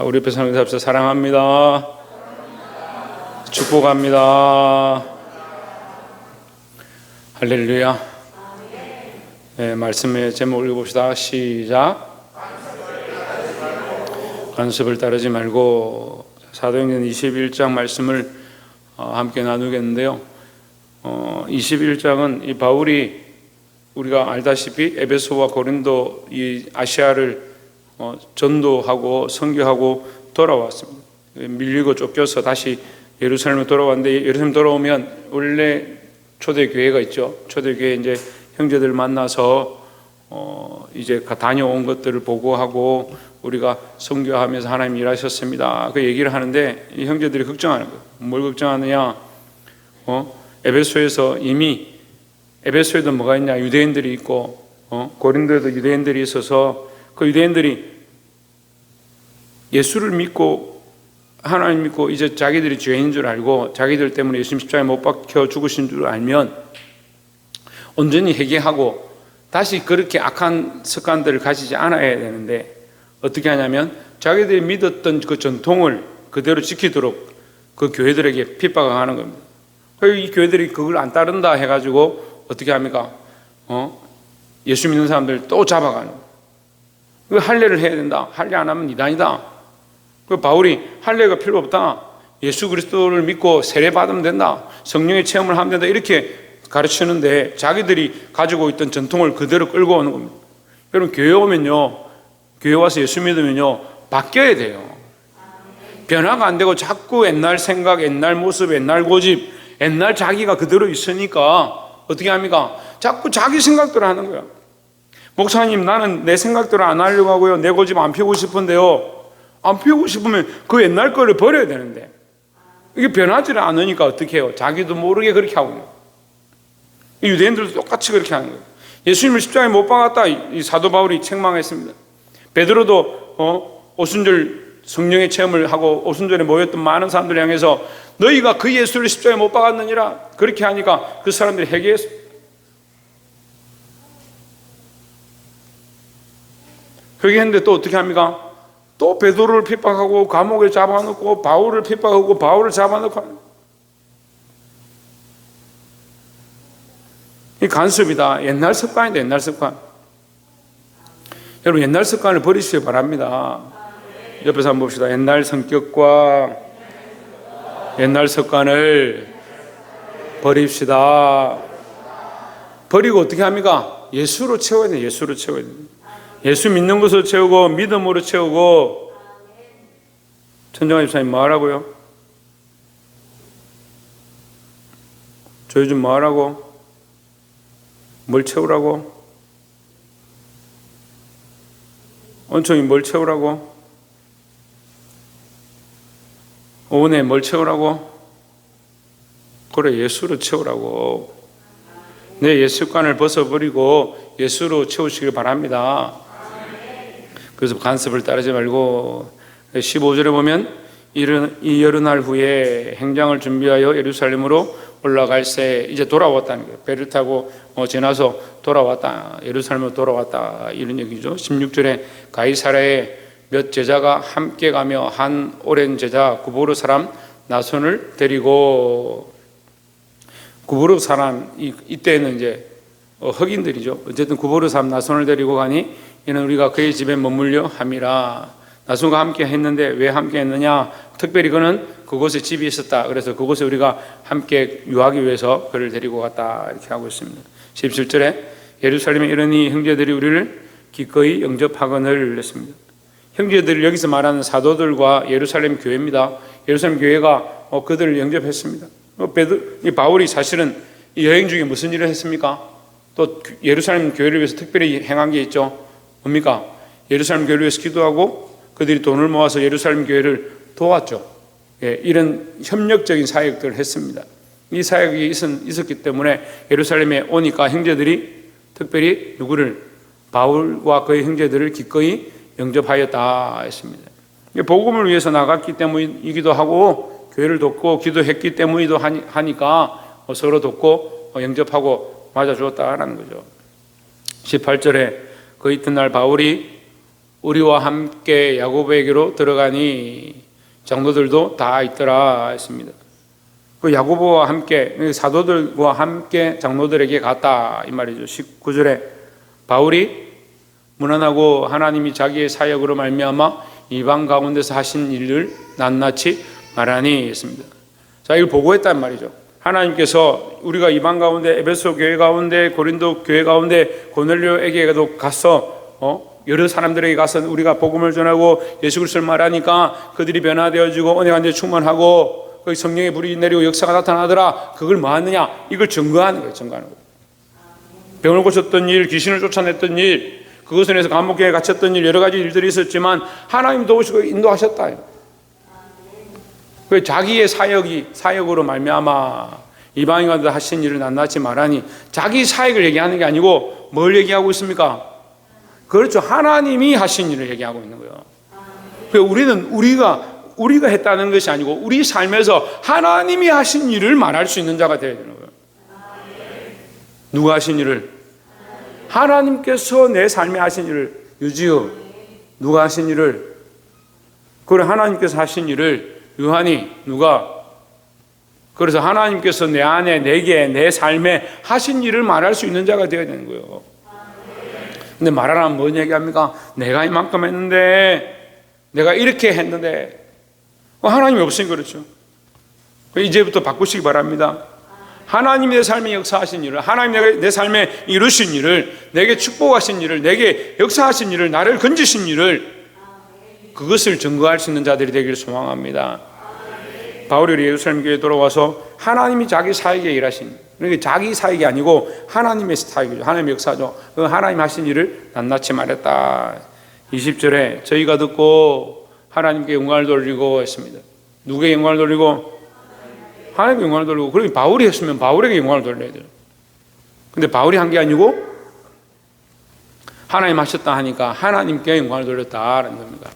우리 옆에 사는 사람 사랑합니다. 축복합니다. 할렐루야. 네, 말씀의 제목 읽어봅시다. 시작. 간섭을 따르지 말고. 사도행전 21장 말씀을 함께 나누겠는데요. 21장은 이 바울이 우리가 알다시피 에베소와 고린도 이 아시아를 전도하고 선교하고 돌아왔습니다. 밀리고 쫓겨서 다시 예루살렘에 돌아왔는데, 예루살렘 돌아오면 원래 초대교회가 있죠. 초대교회 이제 형제들 만나서 이제 다녀온 것들을 보고하고 우리가 선교하면서 하나님 일하셨습니다. 그 얘기를 하는데 이 형제들이 걱정하는 거예요. 뭘 걱정하느냐? 에베소에서 이미 에베소에도 뭐가 있냐? 유대인들이 있고 고린도에도 유대인들이 있어서 그 유대인들이 예수를 믿고 하나님 믿고 이제 자기들이 죄인인 줄 알고 자기들 때문에 예수님 십자가에 못 박혀 죽으신 줄 알면 온전히 회개하고 다시 그렇게 악한 습관들을 가지지 않아야 되는데, 어떻게 하냐면 자기들이 믿었던 그 전통을 그대로 지키도록 그 교회들에게 핍박을 하는 겁니다. 이 교회들이 그걸 안 따른다 해가지고 어떻게 합니까? 예수 믿는 사람들 또 잡아가는 거예요. 할례를 해야 된다. 할례 안 하면 이단이다. 그 바울이 할례가 필요 없다. 예수 그리스도를 믿고 세례 받으면 된다. 성령의 체험을 하면 된다. 이렇게 가르치는데 자기들이 가지고 있던 전통을 그대로 끌고 오는 겁니다. 여러분, 교회 오면요, 교회 와서 예수 믿으면요, 바뀌어야 돼요. 변화가 안 되고 자꾸 옛날 생각, 옛날 모습, 옛날 고집, 옛날 자기가 그대로 있으니까 어떻게 합니까? 자꾸 자기 생각대로 하는 거야. 목사님, 나는 내 생각대로 안 하려고 하고요, 내 고집 안 피우고 싶은데요. 안 피우고 싶으면 그 옛날 거를 버려야 되는데 이게 변하지를 않으니까 어떻게 해요? 자기도 모르게 그렇게 하고 있는 거예요. 유대인들도 똑같이 그렇게 하는 거예요. 예수님을 십자가에 못 박았다, 이 사도 바울이 책망했습니다. 베드로도 오순절 성령의 체험을 하고 오순절에 모였던 많은 사람들을 향해서 너희가 그 예수를 십자가에 못 박았느니라 그렇게 하니까 그 사람들이 회개했어요. 회개했는데 또 어떻게 합니까? 또 베드로를 핍박하고 감옥에 잡아놓고 바울을 핍박하고 바울을 잡아놓고 하는, 이 간섭이다. 옛날 습관이다. 옛날 습관. 여러분, 옛날 습관을 버리시기 바랍니다. 옆에서 한번 봅시다. 옛날 성격과 옛날 습관을 버립시다. 버리고 어떻게 합니까? 예수로 채워야 돼요. 예수로 채워야 돼요. 예수 믿는 것으로 채우고 믿음으로 채우고. 천정아 집사님 뭐 하라고요? 저 요즘 뭐 하라고? 뭘 채우라고? 원총이 뭘 채우라고? 오은혜 뭘 채우라고? 그래, 예수로 채우라고. 내 옛 습관을 벗어버리고 예수로 채우시길 바랍니다. 그래서 간섭을 따르지 말고. 15절에 보면 이 여러 날 후에 행장을 준비하여 예루살렘으로 올라갈새. 이제 돌아왔다는 거예요. 배를 타고 지나서 돌아왔다. 예루살렘으로 돌아왔다, 이런 얘기죠. 16절에 가이사랴에 몇 제자가 함께 가며 한 오랜 제자 구브로 사람 나손을 데리고. 구브로 사람, 이때는 이제 흑인들이죠. 어쨌든 구브로 사람 나손을 데리고 가니 이는 우리가 그의 집에 머물려 함이라. 나손과 함께 했는데 왜 함께 했느냐? 특별히 그는 그곳에 집이 있었다. 그래서 그곳에 우리가 함께 유하기 위해서 그를 데리고 갔다, 이렇게 하고 있습니다. 17절에 예루살렘에 이르니 형제들이 우리를 기꺼이 영접하거늘 했습니다. 형제들을 여기서 말하는 사도들과 예루살렘 교회입니다. 예루살렘 교회가 그들을 영접했습니다. 이 바울이 사실은 이 여행 중에 무슨 일을 했습니까? 또 예루살렘 교회를 위해서 특별히 행한 게 있죠. 뭡니까? 예루살렘 교회를 위해서 기도하고 그들이 돈을 모아서 예루살렘 교회를 도왔죠. 이런 협력적인 사역들을 했습니다. 이 사역이 있었기 때문에 예루살렘에 오니까 형제들이 특별히 누구를? 바울과 그의 형제들을 기꺼이 영접하였다 했습니다. 복음을 위해서 나갔기 때문이기도 하고 교회를 돕고 기도했기 때문이기도 하니까 서로 돕고 영접하고 맞아주었다라는 거죠. 18절에 그 이튿날 바울이 우리와 함께 야고보에게로 들어가니 장로들도 다 있더라 했습니다. 그 야고보와 함께 사도들과 함께 장로들에게 갔다 이 말이죠. 19절에 바울이 무난하고 하나님이 자기의 사역으로 말미암아 이방 가운데서 하신 일을 낱낱이 말하니 했습니다. 자, 이걸 보고했단 말이죠. 하나님께서 우리가 이방 가운데 에베소 교회 가운데 고린도 교회 가운데 고넬료에게도 가서 여러 사람들에게 가서 우리가 복음을 전하고 예수 그리스도를 말하니까 그들이 변화되어지고 은혜가 이제 충만하고 거기 성령의 불이 내리고 역사가 나타나더라. 그걸 뭐 하느냐? 이걸 증거하는 거예요. 증거하는 거예요. 병을 고쳤던 일, 귀신을 쫓아냈던 일, 그것을 해서 감옥에 갇혔던 일, 여러 가지 일들이 있었지만 하나님 도우시고 인도하셨다. 그 자기의 사역으로 말미암아 이방인 가운데 하신 일을 낱낱이 말하니 자기 사역을 얘기하는 게 아니고 뭘 얘기하고 있습니까? 그렇죠. 하나님이 하신 일을 얘기하고 있는 거예요. 우리는 우리가 했다는 것이 아니고 우리 삶에서 하나님이 하신 일을 말할 수 있는 자가 되어야 되는 거예요. 누가 하신 일을? 하나님께서 내 삶에 하신 일을. 유지요. 누가 하신 일을? 그래, 하나님께서 하신 일을 요한이 누가? 그래서 하나님께서 내 안에 내게 내 삶에 하신 일을 말할 수 있는 자가 되어야 되는 거예요. 근데 말하라면 뭔 얘기합니까? 내가 이만큼 했는데, 내가 이렇게 했는데, 하나님이 없으니 그렇죠. 이제부터 바꾸시기 바랍니다. 하나님이 내 삶에 역사하신 일을, 하나님이 내 삶에 이루신 일을, 내게 축복하신 일을, 내게 역사하신 일을, 나를 건지신 일을, 그것을 증거할 수 있는 자들이 되기를 소망합니다. 바울이 예루살렘 교회에 돌아와서 하나님이 자기 사역에 일하신, 그러니까 자기 사역이 아니고 하나님의 사역이죠. 하나님의 역사죠. 그 하나님 하신 일을 낱낱이 말했다. 20절에 저희가 듣고 하나님께 영광을 돌리고 했습니다. 누구에게 영광을 돌리고? 하나님께 영광을 돌리고. 그러니 바울이 했으면 바울에게 영광을 돌려야 돼요. 근데 바울이 한 게 아니고 하나님 하셨다 하니까 하나님께 영광을 돌렸다라는 겁니다.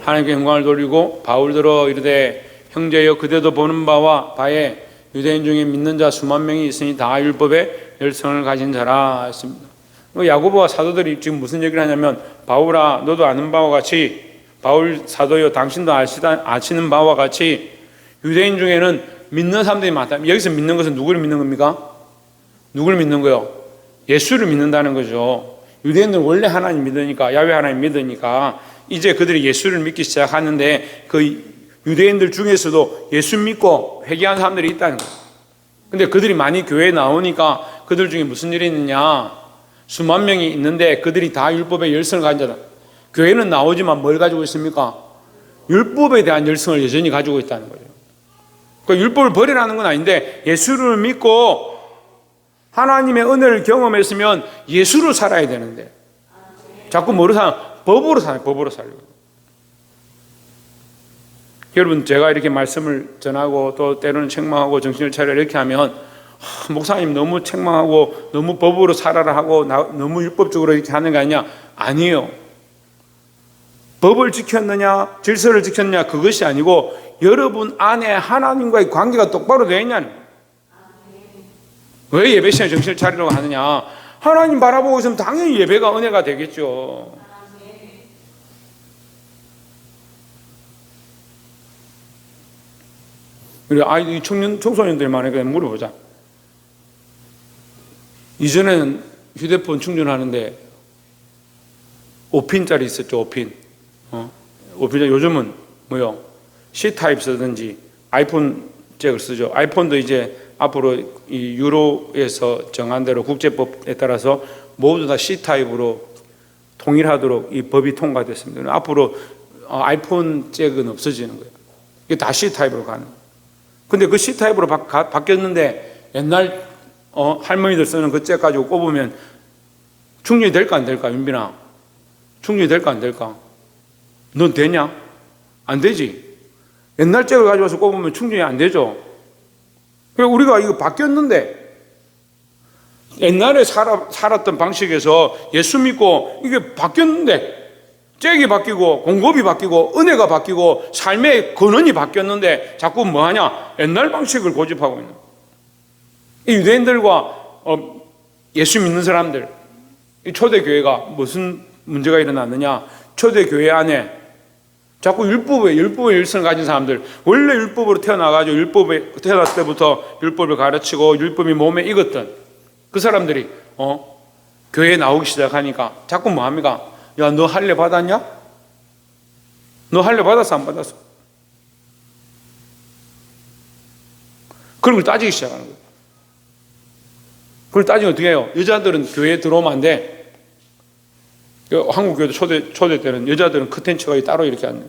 하나님께 영광을 돌리고 바울들어 이르되 형제여 그대도 보는 바에 유대인 중에 믿는 자 수만 명이 있으니 다 율법의 열성을 가진 자라 했습니다. 야고보와 사도들이 지금 무슨 얘기를 하냐면 바울아 너도 아는 바와 같이 바울 사도여 당신도 아시는 바와 같이 유대인 중에는 믿는 사람들이 많다. 여기서 믿는 것은 누구를 믿는 겁니까? 누구를 믿는 거요? 예수를 믿는다는 거죠. 유대인들은 원래 하나님 믿으니까 야훼 하나님 믿으니까 이제 그들이 예수를 믿기 시작하는데 그 유대인들 중에서도 예수 믿고 회개한 사람들이 있다는 거예요. 근데 그들이 많이 교회에 나오니까 그들 중에 무슨 일이 있느냐? 수만 명이 있는데 그들이 다 율법의 열성을 가진 자다. 교회는 나오지만 뭘 가지고 있습니까? 율법에 대한 열성을 여전히 가지고 있다는 거죠. 그러니까 율법을 버리라는 건 아닌데 예수를 믿고 하나님의 은혜를 경험했으면 예수로 살아야 되는데 자꾸 뭐로 살아? 법으로 살아요. 법으로 살려고. 여러분 제가 이렇게 말씀을 전하고 또 때로는 책망하고 정신을 차려 이렇게 하면 목사님 너무 책망하고 너무 법으로 살아라 하고 너무 율법적으로 이렇게 하는 거 아니냐? 아니에요. 법을 지켰느냐 질서를 지켰느냐 그것이 아니고 여러분 안에 하나님과의 관계가 똑바로 되어 있냐는 거예요. 왜 예배 시간에 정신을 차리려고 하느냐? 하나님 바라보고 있으면 당연히 예배가 은혜가 되겠죠. 그래, 이 청소년들만에게 물어보자. 이전에는 휴대폰 충전하는데 5핀짜리 있었죠, 5핀. 5핀짜리 요즘은 뭐요? C타입 쓰든지 아이폰 잭을 쓰죠. 아이폰도 이제 앞으로 이 유로에서 정한 대로 국제법에 따라서 모두 다 C타입으로 통일하도록 이 법이 통과됐습니다. 앞으로 아이폰 잭은 없어지는 거예요. 이게 다 C타입으로 가는 거예요. 근데 그 C타입으로 바뀌었는데 옛날 할머니들 쓰는 그 잭 가지고 꼽으면 충전이 될까 안 될까? 윤빈아 충전이 될까 안 될까? 넌 되냐? 안 되지. 옛날 잭을 가져와서 꼽으면 충전이 안 되죠. 그러니까 우리가 이거 바뀌었는데 옛날에 살았던 방식에서 예수 믿고 이게 바뀌었는데 잭이 바뀌고 공급이 바뀌고 은혜가 바뀌고 삶의 근원이 바뀌었는데 자꾸 뭐하냐? 옛날 방식을 고집하고 있는 이 유대인들과 예수 믿는 사람들 이 초대교회가 무슨 문제가 일어났느냐? 초대교회 안에 자꾸 율법의 일성을 가진 사람들, 원래 율법으로 태어나가지고 율법에 태어났을 때부터 율법을 가르치고 율법이 몸에 익었던 그 사람들이 교회에 나오기 시작하니까 자꾸 뭐 합니까? 야, 너 할례 받았냐? 너 할례 받았어, 안 받았어? 그런 걸 따지기 시작하는 거예요. 그걸 따지면 어떻게 해요? 여자들은 교회에 들어오면 안 돼. 한국 교회도 초대 때는 여자들은 커튼치가 따로 이렇게 앉는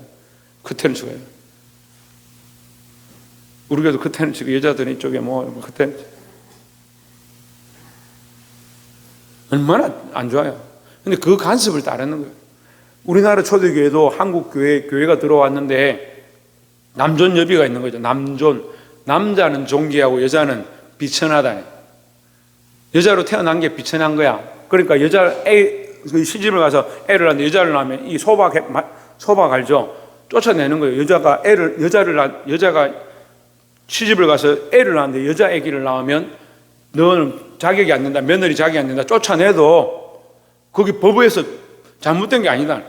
커튼을 치고 해요. 우리 교회도 커튼을 치고 여자들은 이쪽에 커튼. 얼마나 안 좋아요. 근데 그 간섭을 따르는 거예요. 우리나라 초대교회도 한국 교회가 들어왔는데 남존 여비가 있는 거죠. 남존. 남자는 존귀하고 여자는 비천하다. 여자로 태어난 게 비천한 거야. 그러니까 시집을 가서 애를 낳는데 여자를 낳으면 이 소박 알죠? 쫓아내는 거예요. 여자가 시집을 가서 애를 낳는데 여자 아기를 낳으면 너는 자격이 안 된다. 며느리 자격이 안 된다. 쫓아내도 거기 법에서 잘못된 게 아니다.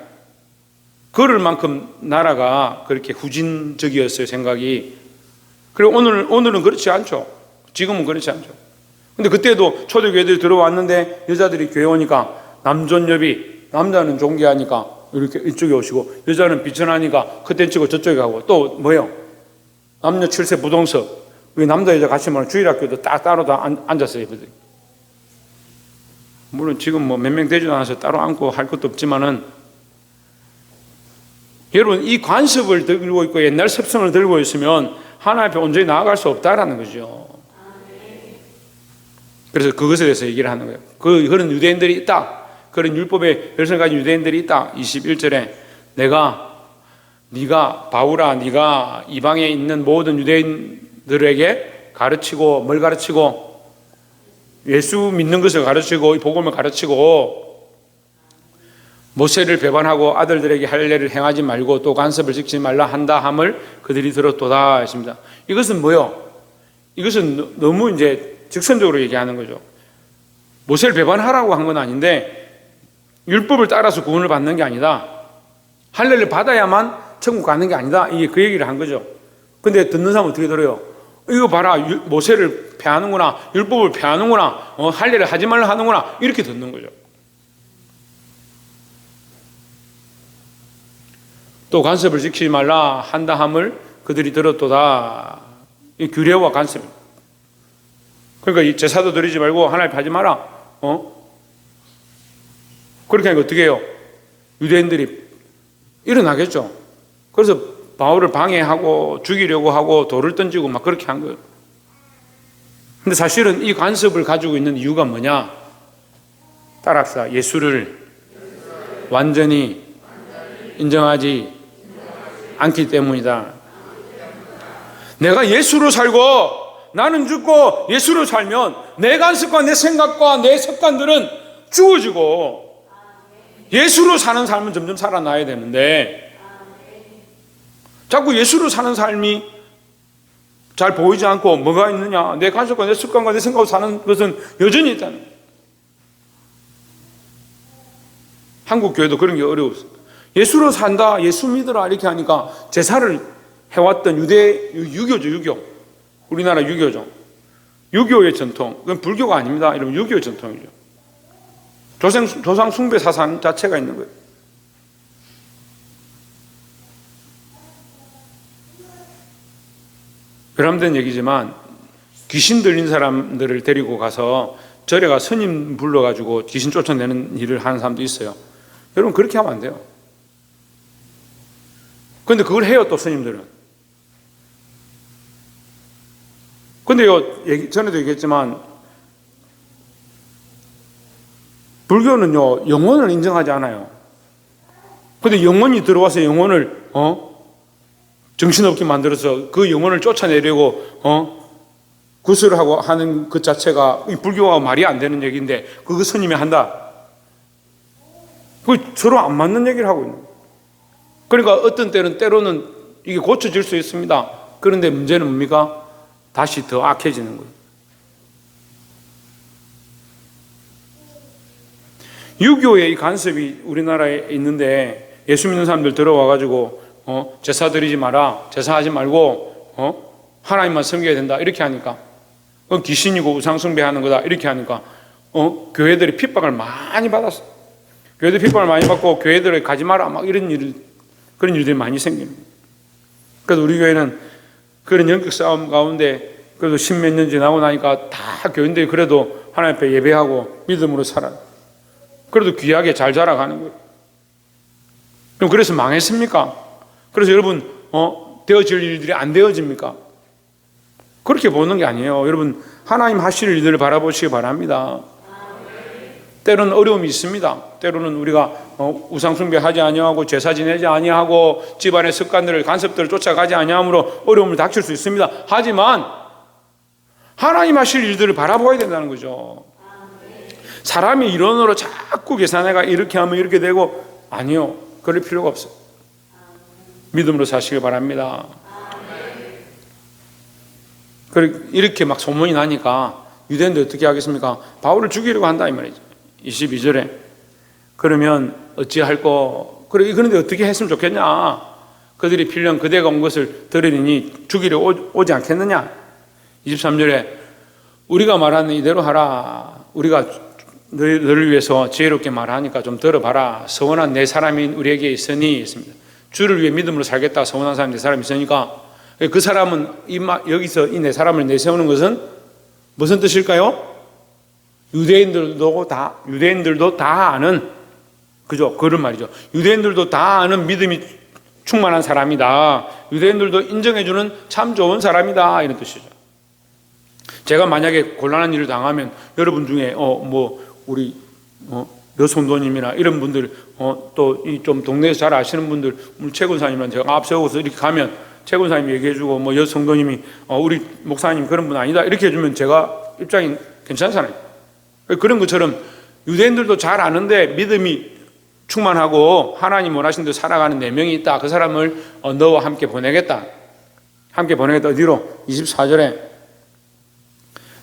그럴 만큼 나라가 그렇게 후진적이었어요, 생각이. 그리고 오늘은 그렇지 않죠. 지금은 그렇지 않죠. 근데 그때도 초대교회들이 들어왔는데 여자들이 교회 오니까 남존여비, 남자는 존귀하니까 이렇게 이쪽에 오시고 여자는 비천하니까 그때 치고 저쪽에 가고 또 뭐예요? 남녀 7세 부동석. 우리 남자 여자 같이 모는 주일학교도 딱 따로 다 앉았어요. 물론 지금 뭐 몇 명 되지도 않아서 따로 앉고 할 것도 없지만은 여러분 이 관습을 들고 있고 옛날 습성을 들고 있으면 하나님 앞에 온전히 나아갈 수 없다라는 거죠. 그래서 그것에 대해서 얘기를 하는 거예요. 그런 유대인들이 있다. 그런 율법에 열성 가진 유대인들이 있다. 21절에 네가 바울아 네가 이방에 있는 모든 유대인들에게 가르치고 뭘 가르치고 예수 믿는 것을 가르치고 복음을 가르치고 모세를 배반하고 아들들에게 할례를 행하지 말고 또 간섭을 지키지 말라 한다 함을 그들이 들었도다 했습니다. 이것은 뭐요? 이것은 너무 이제 직선적으로 얘기하는 거죠. 모세를 배반하라고 한 건 아닌데 율법을 따라서 구원을 받는 게 아니다. 할례를 받아야만 천국 가는 게 아니다. 이게 그 얘기를 한 거죠. 근데 듣는 사람은 어떻게 들어요? 이거 봐라, 모세를 폐하는구나, 율법을 폐하는구나, 할례를 하지 말라 하는구나, 이렇게 듣는 거죠. 또 간섭을 지키지 말라 한다 함을 그들이 들었도다. 이 규례와 간섭. 그러니까 이 제사도 드리지 말고 하나님 하지 마라. 그렇게 하니까 어떻게 해요? 유대인들이 일어나겠죠. 그래서 바울을 방해하고 죽이려고 하고 돌을 던지고 막 그렇게 한 거예요. 근데 사실은 이 간섭을 가지고 있는 이유가 뭐냐? 따라합시다. 예수를 완전히 인정하지 않기 때문이다. 내가 예수로 살고 나는 죽고 예수로 살면 내 간섭과 내 생각과 내 습관들은 죽어지고 예수로 사는 삶은 점점 살아나야 되는데 자꾸 예수로 사는 삶이 잘 보이지 않고 뭐가 있느냐? 내 간섭과 내 습관과 내 생각으로 사는 것은 여전히 있다는 거예요. 한국 교회도 그런 게 어려웠어요. 예수로 산다, 예수 믿으라 이렇게 하니까 제사를 해왔던 유교죠, 유교. 우리나라 유교죠. 유교의 전통. 그건 불교가 아닙니다. 이러면 유교의 전통이죠. 조상 숭배 사상 자체가 있는 거예요. 변함된 얘기지만 귀신 들린 사람들을 데리고 가서 절에 가 스님 불러가지고 귀신 쫓아내는 일을 하는 사람도 있어요. 여러분 그렇게 하면 안 돼요. 그런데 그걸 해요, 또 스님들은. 근데요, 전에도 얘기했지만 불교는요 영혼을 인정하지 않아요. 근데 영혼이 들어와서 영혼을 정신없게 만들어서 그 영혼을 쫓아내려고 구슬하고 하는 그 자체가 불교가 말이 안 되는 얘기인데 그거 스님이 한다. 그 서로 안 맞는 얘기를 하고 있는 거예요. 그러니까 어떤 때로는 이게 고쳐질 수 있습니다. 그런데 문제는 뭡니까? 다시 더 악해지는 거예요. 유교의 이 간섭이 우리나라에 있는데 예수 믿는 사람들 들어와가지고 제사 드리지 마라, 제사하지 말고 하나님만 섬겨야 된다 이렇게 하니까 귀신이고 우상 숭배하는 거다 이렇게 하니까 교회들이 핍박을 많이 받았어. 교회들 핍박을 많이 받고 교회들에 가지 마라 막 그런 일들이 많이 생기는 거예요. 그래서 우리 교회는 그런 영적 싸움 가운데 그래도 십몇 년 지나고 나니까 다 교인들이 그래도 하나님 앞에 예배하고 믿음으로 살아. 그래도 귀하게 잘 자라가는 거예요. 그럼 그래서 망했습니까? 그래서 여러분 되어질 일들이 안 되어집니까? 그렇게 보는 게 아니에요. 여러분 하나님 하실 일들을 바라보시기 바랍니다. 때로는 어려움이 있습니다. 때로는 우리가 우상 숭배하지 아니하고 제사 지내지 아니하고 집안의 습관들을 간섭들을 쫓아가지 아니함으로 어려움을 닥칠 수 있습니다. 하지만 하나님 하실 일들을 바라보아야 된다는 거죠. 사람이 이론으로 자꾸 계산해가 이렇게 하면 이렇게 되고 아니요. 그럴 필요가 없어요. 믿음으로 사시길 바랍니다. 이렇게 막 소문이 나니까 유대인들 어떻게 하겠습니까? 바울을 죽이려고 한다 이 말이죠. 22절에 그러면 어찌할꼬 그런데 어떻게 했으면 좋겠냐? 그들이 필령 그대가 온 것을 들으니 죽이려 오지 않겠느냐? 23절에 우리가 말하는 이대로 하라. 우리가 너를 위해서 지혜롭게 말하니까 좀 들어봐라. 서원한 네 사람이 우리에게 있으니 있습니다. 주를 위해 믿음으로 살겠다. 서원한 사람 네 사람이 있으니까 그 사람은 여기서 이 네 사람을 내세우는 것은 무슨 뜻일까요? 유대인들도 다 아는 그죠? 그런 말이죠. 유대인들도 다 아는 믿음이 충만한 사람이다. 유대인들도 인정해주는 참 좋은 사람이다. 이런 뜻이죠. 제가 만약에 곤란한 일을 당하면 여러분 중에 우리 여성도님이나 이런 분들 또 이 좀 동네에서 잘 아시는 분들 최 권사님은 제가 앞세우고서 이렇게 가면 최 권사님이 얘기해주고 여성도님이 우리 목사님 그런 분 아니다 이렇게 해주면 제가 입장이 괜찮잖아요. 그런 것처럼 유대인들도 잘 아는데 믿음이 충만하고 하나님 원하신 대로 살아가는 4명이 있다. 그 사람을 너와 함께 보내겠다. 어디로? 24절에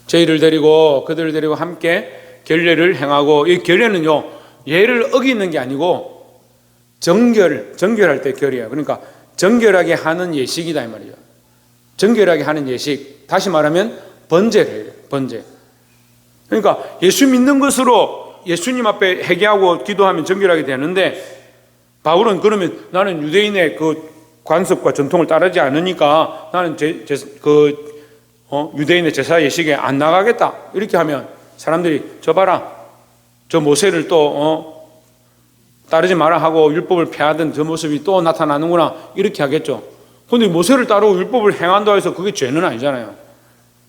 저희를 데리고 그들을 데리고 함께 결례를 행하고 이 결례는요 예를 어기는 게 아니고 정결할 때 결이에요. 그러니까 정결하게 하는 예식이다 이 말이죠. 정결하게 하는 예식. 다시 말하면 번제를 해요. 번제. 그러니까 예수 믿는 것으로 예수님 앞에 회개하고 기도하면 정결하게 되는데 바울은 그러면 나는 유대인의 그 관습과 전통을 따르지 않으니까 나는 유대인의 제사 예식에 안 나가겠다 이렇게 하면 사람들이 저 봐라 저 모세를 또 따르지 마라 하고 율법을 폐하던 저 모습이 또 나타나는구나 이렇게 하겠죠. 그런데 모세를 따르고 율법을 행한다 해서 그게 죄는 아니잖아요.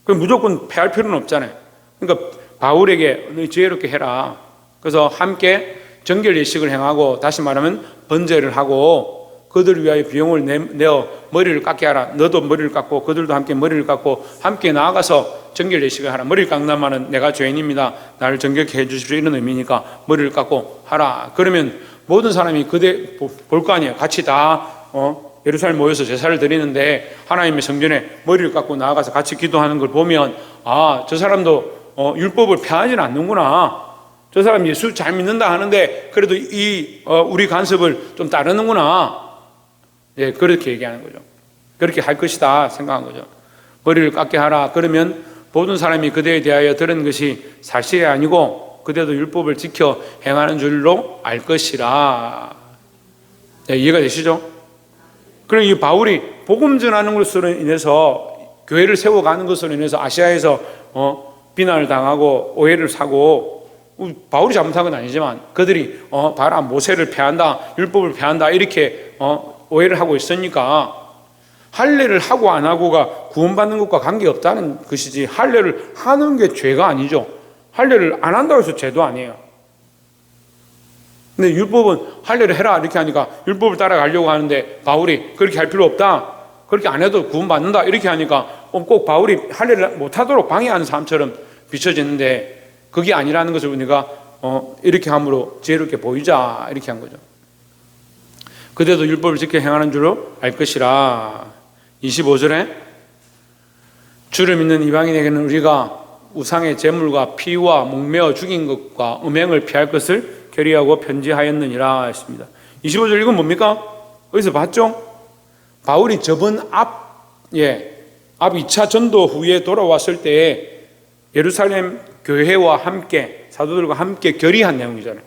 그럼 무조건 폐할 필요는 없잖아요. 그러니까 바울에게 너희 지혜롭게 해라. 그래서 함께 정결 예식을 행하고 다시 말하면 번제를 하고 그들을 위하여 비용을 내어 머리를 깎게 하라. 너도 머리를 깎고 그들도 함께 머리를 깎고 함께 나아가서 정결 예식을 하라. 머리를 깎나마는 내가 죄인입니다. 나를 정결케 해주십시오. 이런 의미니까 머리를 깎고 하라. 그러면 모든 사람이 그대 볼 거 아니에요. 같이 다 예루살렘 모여서 제사를 드리는데 하나님의 성전에 머리를 깎고 나아가서 같이 기도하는 걸 보면 저 사람도 율법을 폐하지는 않는구나. 저 사람 예수 잘 믿는다 하는데 그래도 우리 간섭을 좀 따르는구나. 예, 그렇게 얘기하는 거죠. 그렇게 할 것이다 생각한 거죠. 머리를 깎게 하라. 그러면 모든 사람이 그대에 대하여 들은 것이 사실이 아니고 그대도 율법을 지켜 행하는 줄로 알 것이라. 예, 이해가 되시죠? 그럼 이 바울이 복음 전하는 것으로 인해서 교회를 세워가는 것으로 인해서 아시아에서 비난을 당하고 오해를 사고 바울이 잘못한 건 아니지만 그들이 봐라 모세를 폐한다 율법을 폐한다 이렇게 오해를 하고 있으니까 할례를 하고 안 하고가 구원받는 것과 관계없다는 것이지 할례를 하는 게 죄가 아니죠. 할례를 안 한다고 해서 죄도 아니에요. 근데 율법은 할례를 해라 이렇게 하니까 율법을 따라가려고 하는데 바울이 그렇게 할 필요 없다. 그렇게 안 해도 구원받는다 이렇게 하니까 꼭 바울이 할례를 못하도록 방해하는 사람처럼 비춰지는데 그게 아니라는 것을 우리가 이렇게 함으로 지혜롭게 보이자 이렇게 한 거죠. 그대도 율법을 지켜 행하는 줄로 알 것이라. 25절에 주를 믿는 이방인에게는 우리가 우상의 제물과 피와 목매어 죽인 것과 음행을 피할 것을 결의하고 편지하였느니라 했습니다. 25절 이건 뭡니까? 어디서 봤죠? 바울이 저번 앞 2차 전도 후에 돌아왔을 때 예루살렘 교회와 함께 사도들과 함께 결의한 내용이잖아요.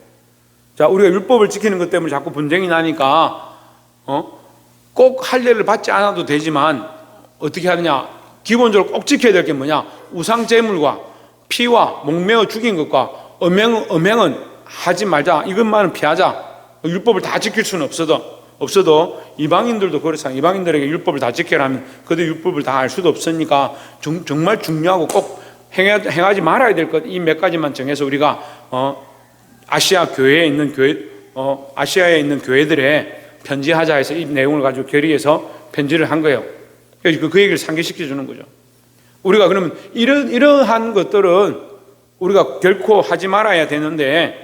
자, 우리가 율법을 지키는 것 때문에 자꾸 분쟁이 나니까 꼭 할례를 받지 않아도 되지만 어떻게 하느냐? 기본적으로 꼭 지켜야 될 게 뭐냐? 우상 제물과 피와 목매어 죽인 것과 음행은 하지 말자. 이것만은 피하자. 율법을 다 지킬 수는 없어도 이방인들도 그렇잖아요. 이방인들에게 율법을 다 지켜라 하면 그들 율법을 다 알 수도 없으니까 정말 중요하고 꼭 행하지 말아야 될 것 이 몇 가지만 정해서 우리가 아시아에 있는 교회들에 편지하자 해서 이 내용을 가지고 결의해서 편지를 한 거예요. 그래서 그 얘기를 상기시켜 주는 거죠. 우리가 그러면 이러한 것들은 우리가 결코 하지 말아야 되는데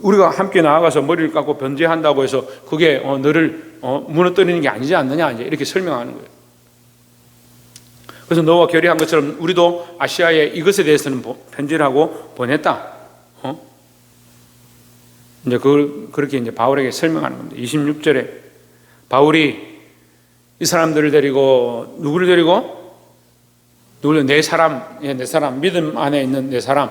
우리가 함께 나아가서 머리를 깎고 변제한다고 해서 그게 너를 무너뜨리는 게 아니지 않느냐 이제 이렇게 설명하는 거예요. 그래서 너와 결의한 것처럼 우리도 아시아에 이것에 대해서는 편지를 하고 보냈다. 이제 그걸 그렇게 이제 바울에게 설명하는 겁니다. 26절에 바울이 이 사람들을 데리고 누구를 데리고? 네 사람, 믿음 안에 있는 네 사람,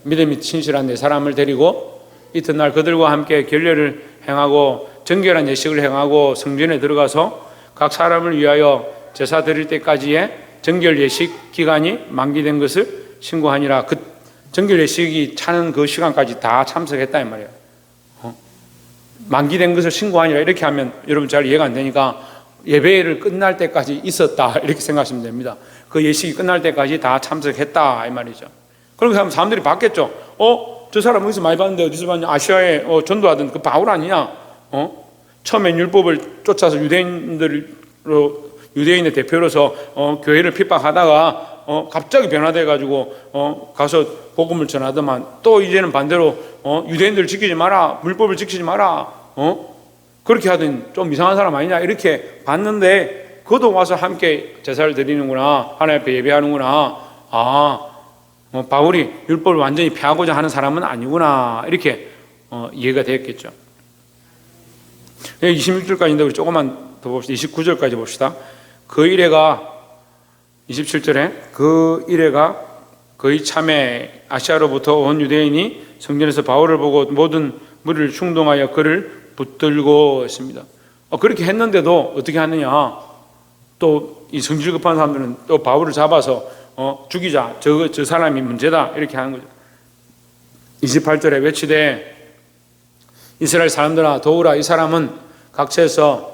믿음이 친실한 네 사람을 데리고 이튿날 그들과 함께 결례를 행하고 정결한 예식을 행하고 성전에 들어가서 각 사람을 위하여 제사 드릴 때까지의 정결 예식 기간이 만기된 것을 신고하니라. 그 정결 예식이 차는 그 시간까지 다 참석했다 이 말이에요. 만기된 것을 신고하니라 이렇게 하면 여러분 잘 이해가 안 되니까 예배를 끝날 때까지 있었다 이렇게 생각하시면 됩니다. 그 예식이 끝날 때까지 다 참석했다 이 말이죠. 그렇게 하면 사람들이 봤겠죠. 저 사람 어디서 많이 봤는데 어디서 봤냐? 아시아에 전도하던 그 바울 아니냐? 처음엔 율법을 쫓아서 유대인의 대표로서 교회를 핍박하다가 갑자기 변화돼가지고 가서 복음을 전하더만 또 이제는 반대로 유대인들을 지키지 마라, 물법을 지키지 마라, 그렇게 하던 좀 이상한 사람 아니냐 이렇게 봤는데 그도 와서 함께 제사를 드리는구나, 하나님 앞에 예배하는구나. 바울이 율법을 완전히 폐하고자 하는 사람은 아니구나 이렇게 이해가 되었겠죠. 26절까지인데 우리 조금만 더 봅시다. 29절까지 봅시다. 그 이래가 27절에 그 이래가 거의 참에 아시아로부터 온 유대인이 성전에서 바울을 보고 모든 무리를 충동하여 그를 붙들고 했습니다. 그렇게 했는데도 어떻게 하느냐? 또 이 성질 급한 사람들은 또 바울을 잡아서 죽이자. 저 사람이 문제다. 이렇게 하는 거죠. 28절에 외치되 이스라엘 사람들아 도우라. 이 사람은 각처에서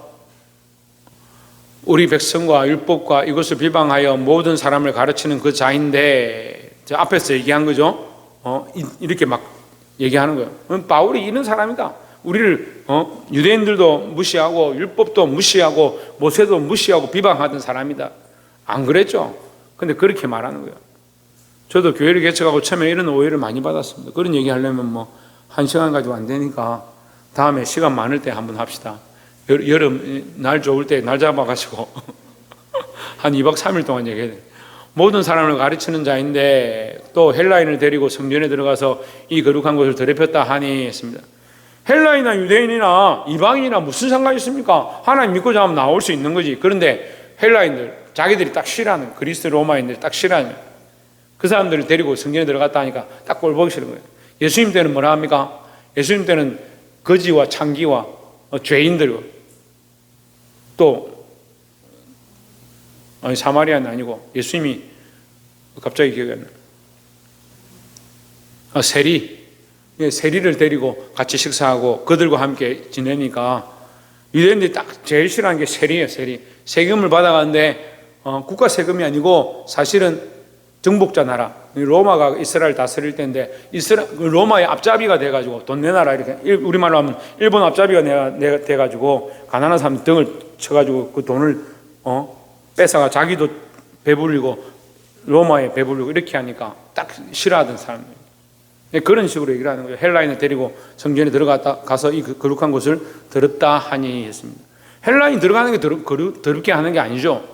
우리 백성과 율법과 이것을 비방하여 모든 사람을 가르치는 그 자인데, 저 앞에서 얘기한 거죠. 이렇게 막 얘기하는 거예요. 바울이 이런 사람이다. 우리를 유대인들도 무시하고 율법도 무시하고 모세도 무시하고 비방하던 사람이다. 안 그랬죠? 근데 그렇게 말하는 거예요. 저도 교회를 개척하고 처음에 이런 오해를 많이 받았습니다. 그런 얘기 하려면 1시간 가지고 안 되니까 다음에 시간 많을 때 한번 합시다. 여름 날 좋을 때 날 잡아가지고 한 2박 3일 동안 얘기해야 돼요. 모든 사람을 가르치는 자인데 또 헬라인을 데리고 성전에 들어가서 이 거룩한 것을 더럽혔다 하니 했습니다. 헬라인이나 유대인이나 이방인이나 무슨 상관이 있습니까? 하나님 믿고자 하면 나올 수 있는 거지. 그런데 헬라인들, 자기들이 딱 싫어하는, 그리스 로마인들이 딱 싫어하는 그 사람들을 데리고 성전에 들어갔다 하니까 딱 꼴 보기 싫은 거예요. 예수님 때는 뭐라 합니까? 예수님 때는 거지와 창기와 죄인들, 또 사마리아는 아니고 예수님이 갑자기 기억이 안 나요. 세리를 데리고 같이 식사하고 그들과 함께 지내니까 유대인들이 딱 제일 싫어하는 게 세리예요. 세금을 받아가는데 국가 세금이 아니고 사실은 정복자 나라, 로마가 이스라엘 다스릴 때인데 로마의 앞잡이가 돼가지고 돈 내놔라 이렇게, 우리말로 하면 일본 앞잡이가 돼가지고 가난한 사람 등을 쳐가지고 그 돈을 뺏어가 자기도 배불리고 로마에 배불리고 이렇게 하니까 딱 싫어하던 사람들. 그런 식으로 얘기를 하는 거예요. 헬라인을 데리고 성전에 가서 이 거룩한 곳을 더럽다 하니 했습니다. 헬라인 들어가는 게 더럽게 하는 게 아니죠.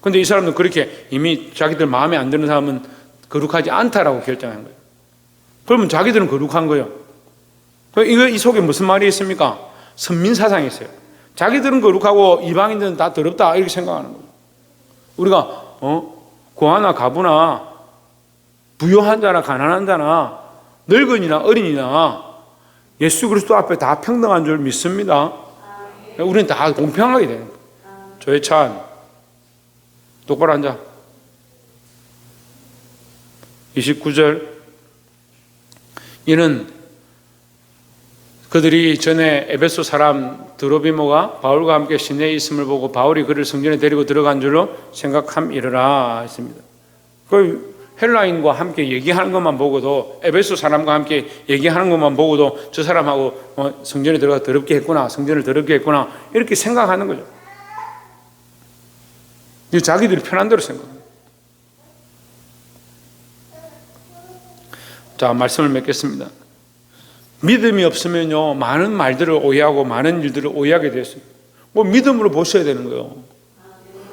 근데 이 사람은 그렇게 이미 자기들 마음에 안 드는 사람은 거룩하지 않다라고 결정한 거예요. 그러면 자기들은 거룩한 거예요. 이 속에 무슨 말이 있습니까? 선민사상이 있어요. 자기들은 거룩하고 이방인들은 다 더럽다 이렇게 생각하는 거예요. 우리가 고아나 가부나 부유한 자나 가난한 자나 늙은이나 어린이나 예수 그리스도 앞에 다 평등한 줄 믿습니다. 우리는 다 공평하게 되는 거예요. 조혜찬 똑바로 앉아. 29절 이는 그들이 전에 에베소 사람 드로비모가 바울과 함께 시내에 있음을 보고 바울이 그를 성전에 데리고 들어간 줄로 생각함이러라 했습니다. 그 헬라인과 함께 얘기하는 것만 보고도 에베소 사람과 함께 얘기하는 것만 보고도 저 사람하고 성전에 들어가 더럽게 했구나, 성전을 더럽게 했구나 이렇게 생각하는 거죠. 자기들이 편한 대로 생각합니다. 자, 말씀을 맺겠습니다. 믿음이 없으면요 많은 말들을 오해하고 많은 일들을 오해하게 됐어요. 믿음으로 보셔야 되는 거예요.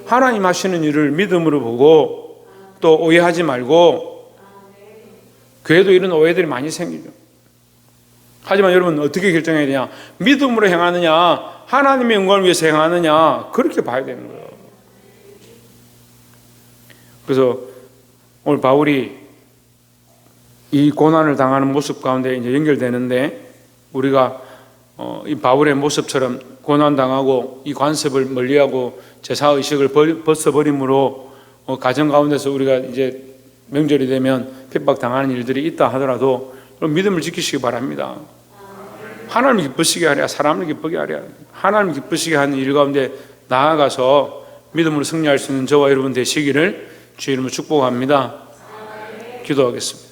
하나님 하시는 일을 믿음으로 보고 또 오해하지 말고. 교회도 이런 오해들이 많이 생기죠. 하지만 여러분 어떻게 결정해야 되냐? 믿음으로 행하느냐 하나님의 영광을 위해서 행하느냐 그렇게 봐야 되는 거예요. 그래서 오늘 바울이 이 고난을 당하는 모습 가운데 이제 연결되는데 우리가 이 바울의 모습처럼 고난 당하고 이 관습을 멀리하고 제사 의식을 벗어버림으로 가정 가운데서 우리가 이제 명절이 되면 핍박 당하는 일들이 있다 하더라도 믿음을 지키시기 바랍니다. 하나님을 기쁘시게 하랴 사람을 기쁘게 하랴. 하나님을 기쁘시게 하는 일 가운데 나아가서 믿음으로 승리할 수 있는 저와 여러분 되시기를 주의 이름으로 축복합니다. 기도하겠습니다.